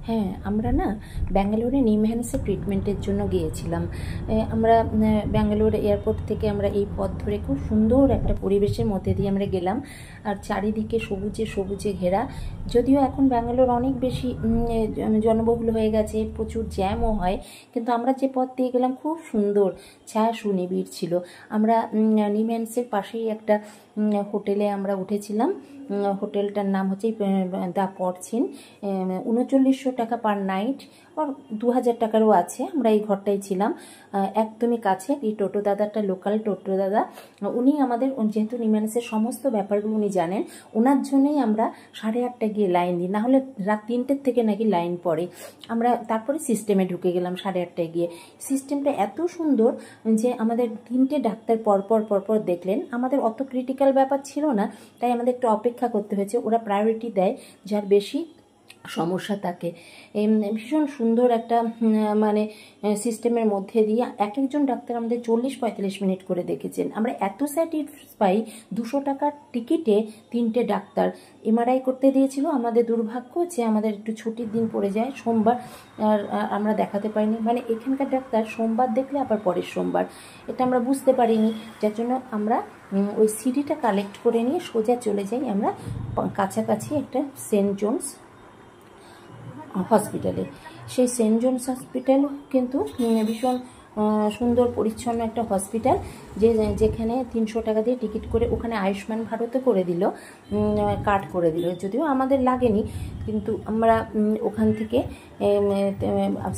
হ্যাঁ, আমরা না ব্যাঙ্গালোরে নিমহ্যান্সে ট্রিটমেন্টের জন্য গিয়েছিলাম। আমরা ব্যাঙ্গালোর এয়ারপোর্ট থেকে আমরা এই পথ ধরে খুব সুন্দর একটা পরিবেশের মধ্যে দিয়ে আমরা গেলাম। আর চারিদিকে সবুজে সবুজে ঘেরা। যদিও এখন ব্যাঙ্গালোর অনেক বেশি জনবহুল হয়ে গেছে, প্রচুর জ্যামও হয়, কিন্তু আমরা যে পথ দিয়ে গেলাম খুব সুন্দর, ছায়া সুনিবিড় ছিল। আমরা নিমহ্যান্সের পাশেই একটা হোটেলে আমরা উঠেছিলাম। হোটেলটার নাম হচ্ছে দ্য পরচিন। 3900 টাকা পার নাইট, আর 2000 টাকারও আছে। আমরা এই ঘরটাই ছিলাম, একদমই কাছে। এই টোটো দাদাটা লোকাল টোটো দাদা, উনি আমাদের, যেহেতু নিমহ্যান্সের সমস্ত ব্যাপারগুলো উনি জানেন, ওনার জন্যই আমরা 8:30 গিয়ে লাইন দিই, নাহলে রাত 3টের থেকে নাকি লাইন পড়ে। আমরা তারপরে সিস্টেমে ঢুকে গেলাম 8:30 গিয়ে। সিস্টেমটা এত সুন্দর যে আমাদের 3টে ডাক্তার পরপর দেখলেন। আমাদের অত ক্রিটিক্যাল ব্যাপার ছিল না, তাই আমাদের একটু অপেক্ষা করতে হয়েছে। ওরা প্রায়োরিটি দেয় যার বেশি সমস্যা থাকে। ভীষণ সুন্দর একটা মানে সিস্টেমের মধ্যে দিয়ে এক একজন ডাক্তার আমাদের 40-45 মিনিট করে দেখেছেন। আমরা এত স্যাটিসফাই, 200 টাকার টিকিটে 3টে ডাক্তার। এমআরআই করতে দিয়েছিল। আমাদের দুর্ভাগ্য যে আমাদের একটু ছুটির দিন পড়ে যায়, সোমবার, আর আমরা দেখাতে পারিনি। মানে এখানকার ডাক্তার সোমবার দেখলে আবার পরের সোমবার, এটা আমরা বুঝতে পারিনি। যার জন্য আমরা ওই সিডিটা কালেক্ট করে নিয়ে সোজা চলে যাই আমরা কাছাকাছি একটা সেন্ট জোনস হসপিটালে। সেই সেন্ট জোনস হসপিটাল কিন্তু ভীষণ সুন্দর পরিচ্ছন্ন একটা হসপিটাল, যেখানে 300 টাকা দিয়ে টিকিট করে, ওখানে আয়ুষ্মান ভারতে করে দিল, কার্ড করে দিল। যদিও আমাদের লাগেনি, কিন্তু আমরা ওখান থেকে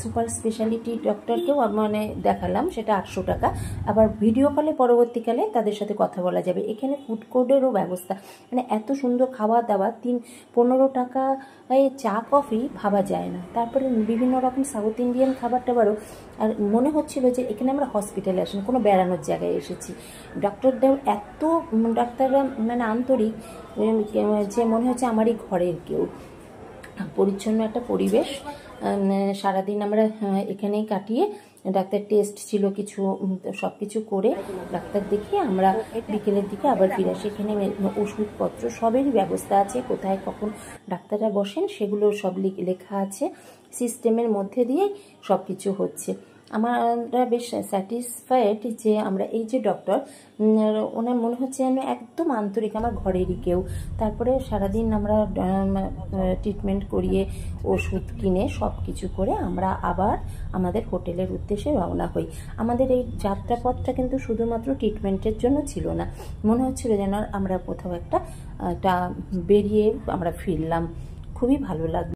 সুপার স্পেশালিটি ডক্টরকেও মানে দেখালাম, সেটা 800 টাকা। আবার ভিডিও কলে পরবর্তীকালে তাদের সাথে কথা বলা যাবে। এখানে ফুড কোর্টেরও ব্যবস্থা, মানে এত সুন্দর খাওয়া দাওয়া। 15 টাকায় চা কফি ভাবা যায় না। তারপরে বিভিন্ন রকম সাউথ ইন্ডিয়ান খাবার টাবারও। আর মনে হচ্ছিল যে এখানে আমরা হসপিটালে আসেন, কোনো বেড়ানোর জায়গায় এসেছি। ডাক্তাররা মানে আন্তরিক, যে মনে হচ্ছে আমারই ঘরের কেউ। পরিচ্ছন্ন একটা পরিবেশ। সারাদিন আমরা এখানেই কাটিয়ে, ডাক্তার টেস্ট ছিল কিছু, সব কিছু করে ডাক্তার দেখিয়ে আমরা বিকেলের দিকে আবার ফিরে আসি। এখানে ওষুধপত্র সবেরই ব্যবস্থা আছে, কোথায় কখন ডাক্তাররা বসেন সেগুলো সব লেখা আছে। সিস্টেমের মধ্যে দিয়ে সব কিছু হচ্ছে। আমরা বেশ স্যাটিসফাইড যে আমরা এই যে ডক্টর, ওনার মনে হচ্ছে যেন একদম আন্তরিক, আমার ঘরেরই কেউ। তারপরে সারাদিন আমরা ট্রিটমেন্ট করিয়ে, ওষুধ কিনে, সব কিছু করে আমরা আবার আমাদের হোটেলের উদ্দেশ্যে রওনা হই। আমাদের এই যাত্রাপথটা কিন্তু শুধুমাত্র ট্রিটমেন্টের জন্য ছিল না, মনে হচ্ছিল যেন আমরা কোথাও একটা বেরিয়ে আমরা ফিরলাম। খুবই ভালো লাগলো।